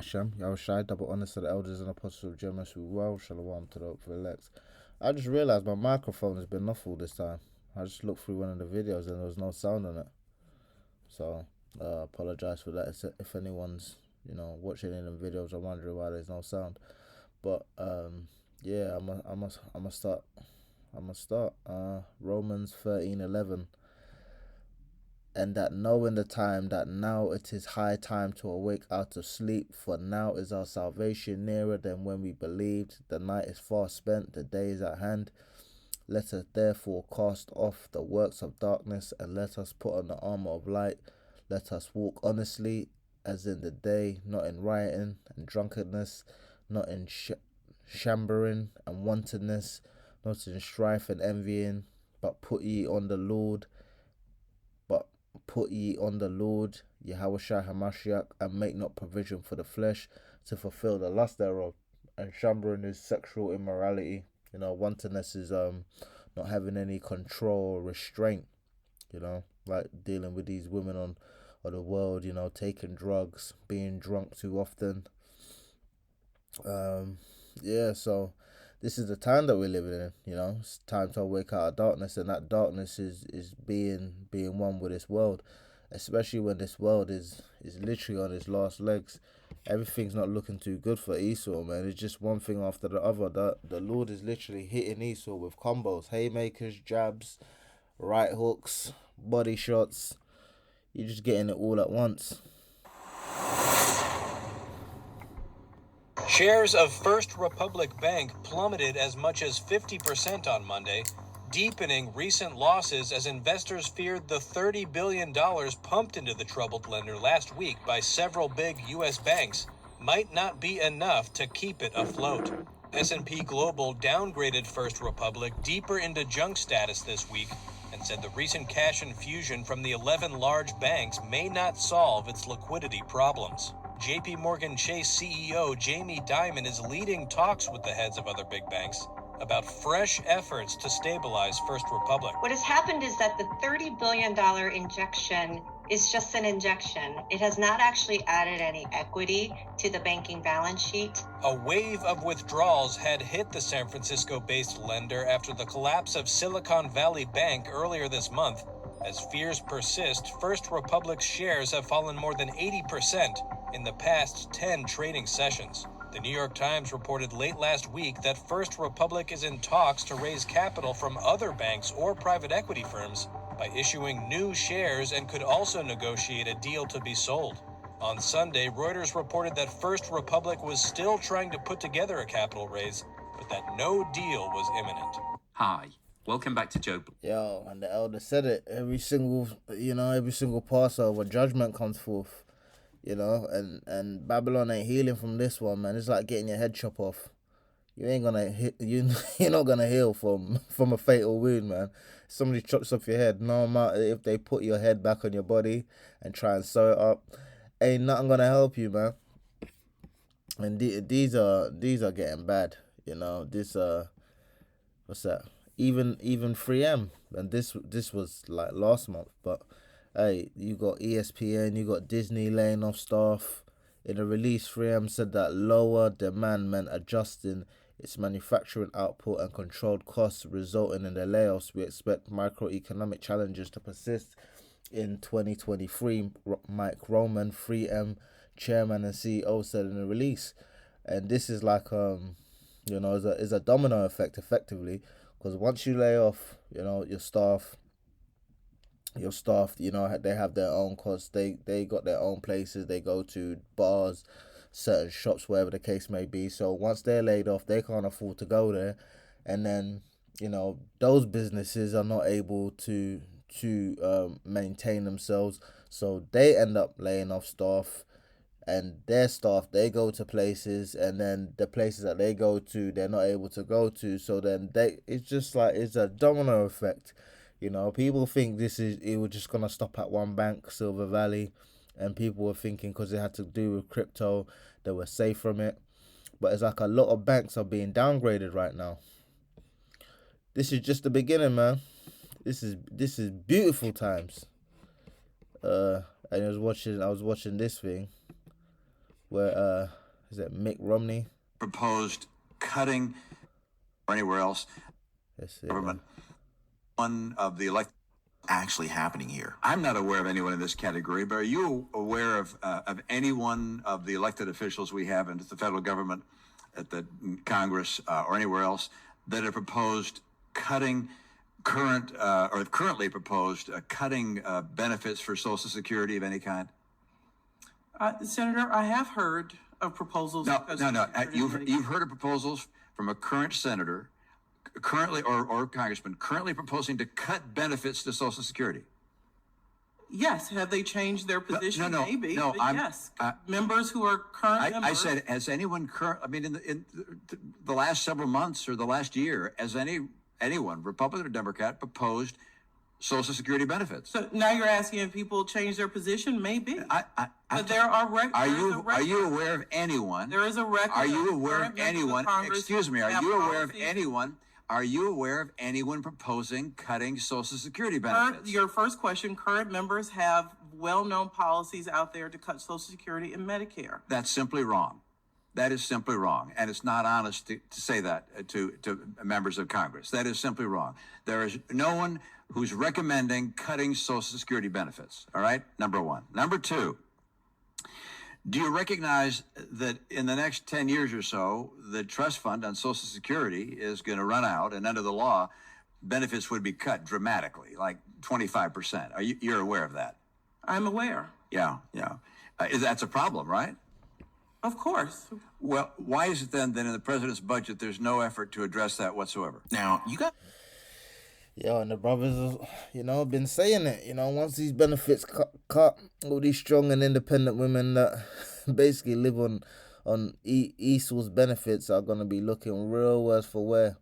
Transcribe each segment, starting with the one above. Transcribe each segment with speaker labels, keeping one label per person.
Speaker 1: Hashem, Yahushai, double honors to the elders and apostles of Jemas who well, shalom to the hopeful elects. I just realized my microphone has been off all this time. I just looked through one of the videos and there was no sound on it. So, apologize for that if anyone's, watching in the videos and wondering why there's no sound. But, yeah, I'm gonna start. Romans 13:11. And that knowing the time that now it is high time to awake out of sleep, for now is our salvation nearer than when we believed. The night is far spent, the day is at hand. Let us therefore cast off the works of darkness and let us put on the armor of light. Let us walk honestly as in the day, not in rioting and drunkenness, not in chambering and wantonness, not in strife and envying, but put ye on the Lord, Yahushua Hamashiach, and make not provision for the flesh to fulfill the lust thereof. And chambering is sexual immorality. Wantonness is not having any control or restraint. Like dealing with these women on the world. Taking drugs, being drunk too often. Yeah. So this is the time that we're living in. It's time to wake out of darkness, and that darkness is being one with this world, especially when this world is literally on its last legs. Everything's not looking too good for Esau, man. It's just one thing after the other. The Lord is literally hitting Esau with combos, haymakers, jabs, right hooks, body shots. You're just getting it all at once.
Speaker 2: Shares of First Republic Bank plummeted as much as 50% on Monday, deepening recent losses as investors feared the $30 billion pumped into the troubled lender last week by several big U.S. banks might not be enough to keep it afloat. S&P Global downgraded First Republic deeper into junk status this week and said the recent cash infusion from the 11 large banks may not solve its liquidity problems. JP Morgan Chase CEO Jamie Dimon is leading talks with the heads of other big banks about fresh efforts to stabilize First Republic.
Speaker 3: What has happened is that the $30 billion injection is just an injection. It has not actually added any equity to the banking balance sheet.
Speaker 2: A wave of withdrawals had hit the San Francisco-based lender after the collapse of Silicon Valley Bank earlier this month. As fears persist, First Republic's shares have fallen more than 80% in the past 10 trading sessions. The New York Times reported late last week that First Republic is in talks to raise capital from other banks or private equity firms by issuing new shares and could also negotiate a deal to be sold. On Sunday, Reuters reported that First Republic was still trying to put together a capital raise, but that no deal was imminent.
Speaker 4: Hi, welcome back to Joe.
Speaker 1: Yo, and the elder said it. Every single Passover, judgment comes forth. And Babylon ain't healing from this one, man. It's like getting your head chopped off. You ain't gonna you're not gonna heal from a fatal wound, man. Somebody chops off your head, no matter if they put your head back on your body and try and sew it up, ain't nothing gonna help you, man. And these are getting bad. This what's that? Even 3M, and this was like last month, but hey, you got ESPN, you got Disney laying off staff. In a release, 3M said that lower demand meant adjusting its manufacturing output and controlled costs, resulting in the layoffs. We expect microeconomic challenges to persist in 2023. Mike Roman, 3M chairman and CEO, said in a release, and this is like is a domino effect, effectively, because once you lay off, your staff, they have their own costs. They got their own places they go to, bars, certain shops, wherever the case may be. So once they're laid off, they can't afford to go there, and then those businesses are not able to maintain themselves, so they end up laying off staff, and their staff, they go to places, and then the places that they go to, they're not able to go to. So then it's just like, it's a domino effect. People think it was just gonna stop at one bank, Silver Valley, and people were thinking because it had to do with crypto, they were safe from it. But it's like a lot of banks are being downgraded right now. This is just the beginning, man. This is beautiful times. And I was watching this thing. where is it Mitt Romney?
Speaker 5: Proposed cutting or anywhere else. Government. One of the elected actually happening here. I'm not aware of anyone in this category, but are you aware of anyone of the elected officials we have in the federal government, at the Congress, or anywhere else that have proposed cutting currently proposed cutting benefits for Social Security of any kind?
Speaker 6: Senator, I have heard of proposals.
Speaker 5: No. You've heard of proposals from a current senator, currently or congressman, currently proposing to cut benefits to Social Security.
Speaker 6: Yes. Have they changed their position?
Speaker 5: No.
Speaker 6: Maybe.
Speaker 5: No.
Speaker 6: Yes. Members who are current members.
Speaker 5: I said, has anyone in the last several months or the last year, has anyone, Republican or Democrat, proposed Social Security benefits?
Speaker 6: So now you're asking if people change their position? Maybe. But there are
Speaker 5: Are you aware of anyone?
Speaker 6: There is a record.
Speaker 5: Are you aware of anyone? Excuse me. Are you aware of
Speaker 6: policies.
Speaker 5: anyone? Are you aware of anyone proposing cutting Social Security benefits?
Speaker 6: Your first question, current members have well-known policies out there to cut Social Security and Medicare.
Speaker 5: That's simply wrong. That is simply wrong. And it's not honest to say that to members of Congress. That is simply wrong. There is no one who's recommending cutting Social Security benefits. All right? Number one. Number two, do you recognize that in the next 10 years or so, the trust fund on Social Security is going to run out, and under the law, benefits would be cut dramatically, like 25%. You're aware of that?
Speaker 6: I'm aware.
Speaker 5: Yeah. That's a problem, right?
Speaker 6: Of course.
Speaker 5: Well, why is it then that in the president's budget there's no effort to address that whatsoever? Now, you got...
Speaker 1: Yeah, and the brothers, been saying it. Once these benefits cut, all these strong and independent women that basically live on Esau's benefits are gonna be looking real worse for wear.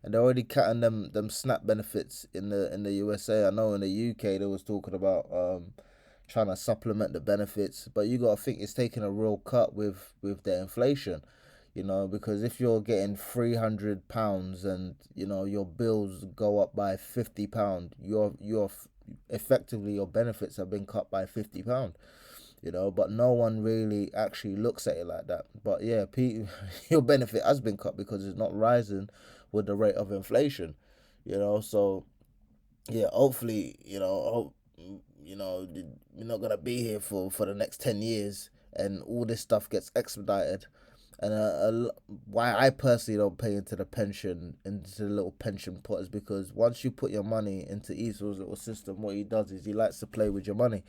Speaker 1: And they're already cutting them SNAP benefits in the USA. I know in the UK they was talking about trying to supplement the benefits, but you gotta think it's taking a real cut with the inflation. Because if you're getting £300 and your bills go up by £50, you're effectively, your benefits have been cut by £50. But no one really actually looks at it like that. But yeah, your benefit has been cut because it's not rising with the rate of inflation. So yeah, hopefully we're not gonna be here for the next 10 years and all this stuff gets expedited. And why I personally don't pay into the little pension pot is because once you put your money into Esau's little system, what he does is he likes to play with your money.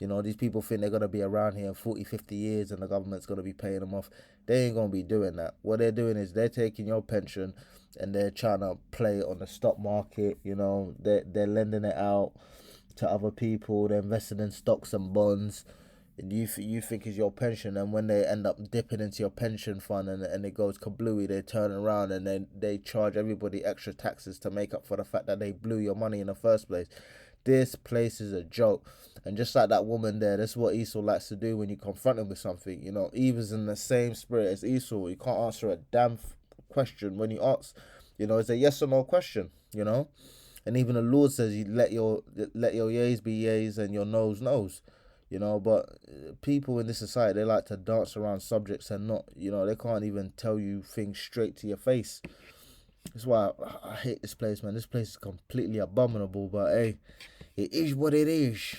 Speaker 1: These people think they're going to be around here in 40, 50 years and the government's going to be paying them off. They ain't going to be doing that. What they're doing is they're taking your pension and they're trying to play it on the stock market. They're lending it out to other people. They're investing in stocks and bonds. And you think it's your pension, and when they end up dipping into your pension fund and it goes kablooey, they turn around and then they charge everybody extra taxes to make up for the fact that they blew your money in the first place. This place is a joke. And just like that woman there, that's what Esau likes to do when you confront him with something. Eva's in the same spirit as Esau. You can't answer a damn question when you ask. It's a yes or no question, And even the Lord says you let your yeas be yeas and your no's no's. But people in this society, they like to dance around subjects and not, they can't even tell you things straight to your face. That's why I hate this place, man. This place is completely abominable, but hey, it is what it is.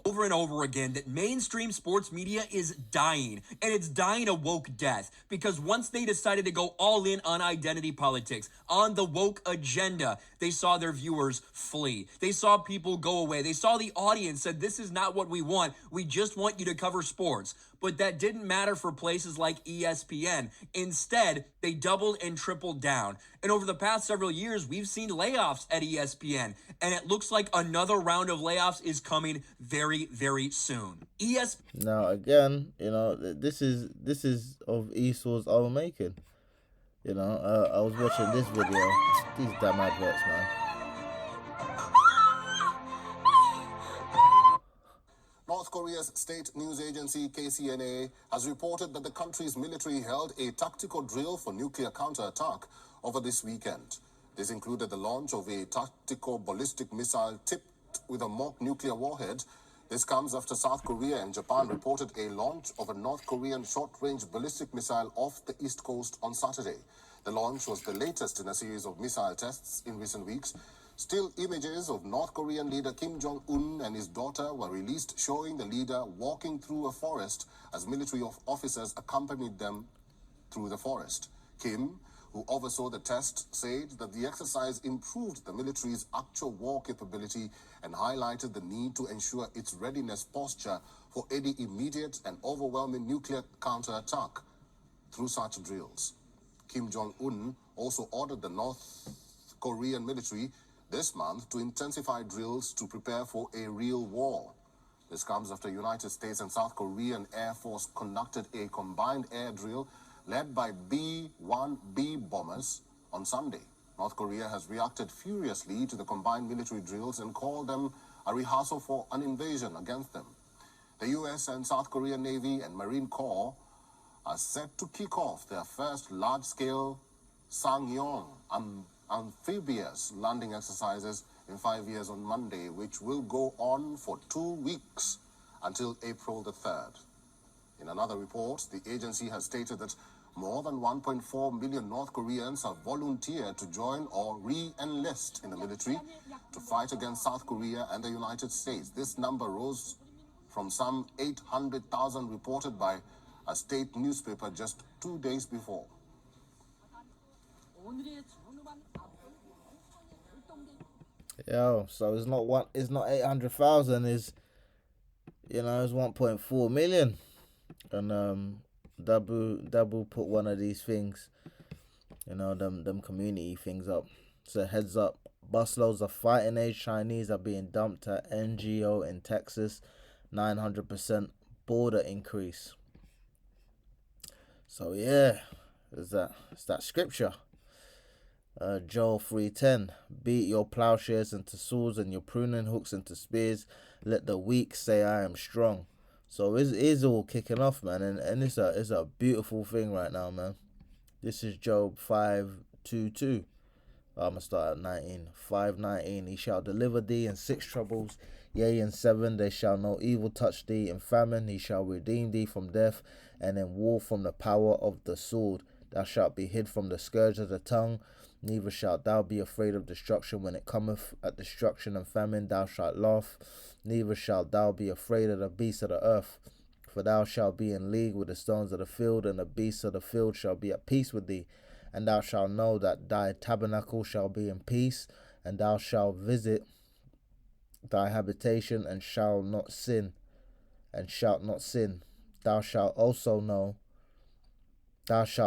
Speaker 7: Over and over again that mainstream sports media is dying, and it's dying a woke death, because once they decided to go all in on identity politics, on the woke agenda, they saw their viewers flee. They saw people go away. They saw the audience said, this is not what we want. We just want you to cover sports. But that didn't matter for places like ESPN. Instead, they doubled and tripled down. And over the past several years, we've seen layoffs at ESPN. And it looks like another round of layoffs is coming very, very soon.
Speaker 1: Now, again, this is of Esau's own making. I was watching this video. These damn adverts, man.
Speaker 8: North Korea's state news agency KCNA has reported that the country's military held a tactical drill for nuclear counterattack over this weekend. This included the launch of a tactical ballistic missile tipped with a mock nuclear warhead This comes after South Korea and Japan reported a launch of a North Korean short-range ballistic missile off the east coast on Saturday. The launch was the latest in a series of missile tests in recent weeks. Still images of North Korean leader Kim Jong-un and his daughter were released, showing the leader walking through a forest as military officers accompanied them through the forest. Kim, who oversaw the test, said that the exercise improved the military's actual war capability and highlighted the need to ensure its readiness posture for any immediate and overwhelming nuclear counterattack through such drills. Kim Jong-un also ordered the North Korean military this month to intensify drills to prepare for a real war. This comes after United States and South Korean Air Force conducted a combined air drill led by B-1B bombers on Sunday. North Korea has reacted furiously to the combined military drills and called them a rehearsal for an invasion against them. The U.S. and South Korean Navy and Marine Corps are set to kick off their first large-scale Sangyeong amphibious landing exercises in 5 years on Monday, which will go on for 2 weeks until April the 3rd. In another report, the agency has stated that more than 1.4 million North Koreans have volunteered to join or re-enlist in the military to fight against South Korea and the United States. This number rose from some 800,000 reported by a state newspaper just 2 days before.
Speaker 1: Yo, so it's not 800,000, it's 1.4 million. And Dabu put one of these things, them community things up. So heads up, busloads of fighting age Chinese are being dumped at NGO in Texas, 900% border increase. So yeah, it's that scripture. Joel 3:10, beat your plowshares into swords and your pruning hooks into spears. Let the weak say I am strong. So it's all kicking off, man, and it's a beautiful thing right now, man. This is Job 5:22. I'm gonna start at 19. 5:19. He shall deliver thee in 6 troubles, yea, in 7 there shall no evil touch thee. In famine he shall redeem thee from death, and in war from the power of the sword. Thou shalt be hid from the scourge of the tongue, neither shalt thou be afraid of destruction when it cometh. At destruction and famine thou shalt laugh, neither shalt thou be afraid of the beasts of the earth. For thou shalt be in league with the stones of the field, and the beasts of the field shall be at peace with thee. And thou shalt know that thy tabernacle shall be in peace, and thou shalt visit thy habitation, and shalt not sin. Thou shalt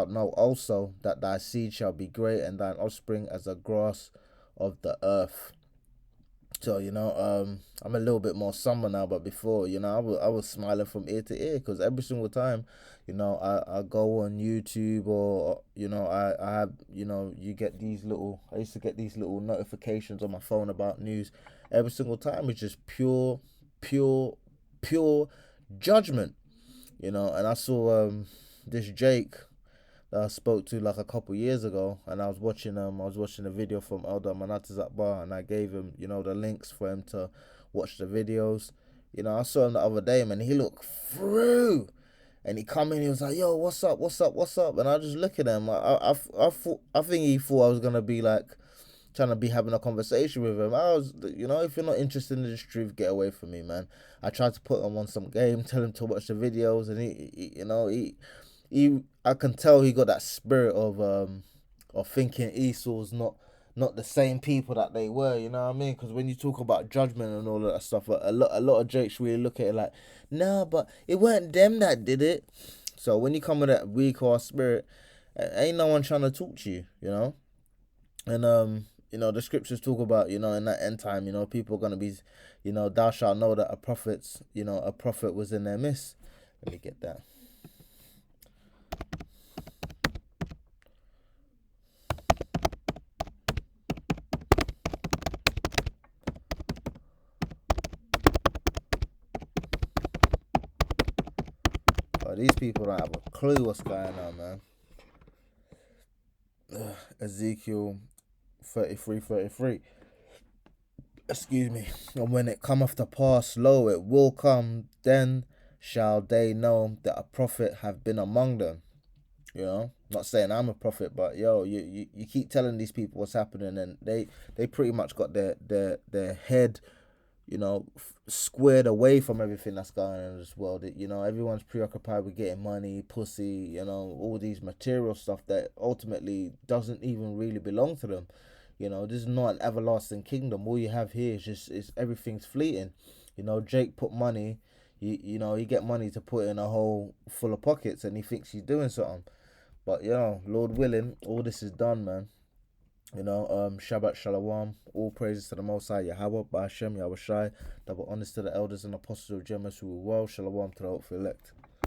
Speaker 1: know also that thy seed shall be great, and thine offspring as the grass of the earth. So, I'm a little bit more somber now, but before, I was smiling from ear to ear, because every single time, I go on YouTube, or, I have, you get these I used to get these little notifications on my phone about news. Every single time it's just pure judgment, and I saw this Jake that I spoke to like a couple years ago, and I was watching a video from Elder Manatas Akbar, and I gave him the links for him to watch the videos. I saw him the other day, man. He looked through, and he come in. He was like, "Yo, what's up? And I just look at him. I think he thought I was gonna be like trying to be having a conversation with him. I was, if you're not interested in this truth, get away from me, man. I tried to put him on some game, tell him to watch the videos, and he I can tell he got that spirit of thinking Esau's not the same people that they were, you know what I mean? Because when you talk about judgment and all of that stuff, a lot of Jakes really look at it like, no, but it weren't them that did it. So when you come with that weak ass spirit, ain't no one trying to talk to you, And the scriptures talk about, in that end time, people are gonna be, thou shalt know that a prophet was in their midst. Let me get that. These people don't have a clue what's going on, man. Ezekiel 33:33. excuse me, and when it cometh to pass, lo, it will come, then shall they know that a prophet have been among them. You know, not saying I'm a prophet, but yo, you keep telling these people what's happening, and they pretty much got their head, you know, squared away from everything that's going on in this world. You know, everyone's preoccupied with getting money, pussy, you know, all these material stuff that ultimately doesn't even really belong to them. You know, this is not an everlasting kingdom. All you have here is everything's fleeting. You know, Jake put money, you know, you get money to put in a hole full of pockets, and he thinks he's doing something. But, you know, Lord willing, all this is done, man. You know, Shabbat Shalom, all praises to the Most High, Yahweh, Ba'ashem, Yahweh Shai, double honors to the elders and apostles of Jemus who were well, Shalom to the hopeful elect.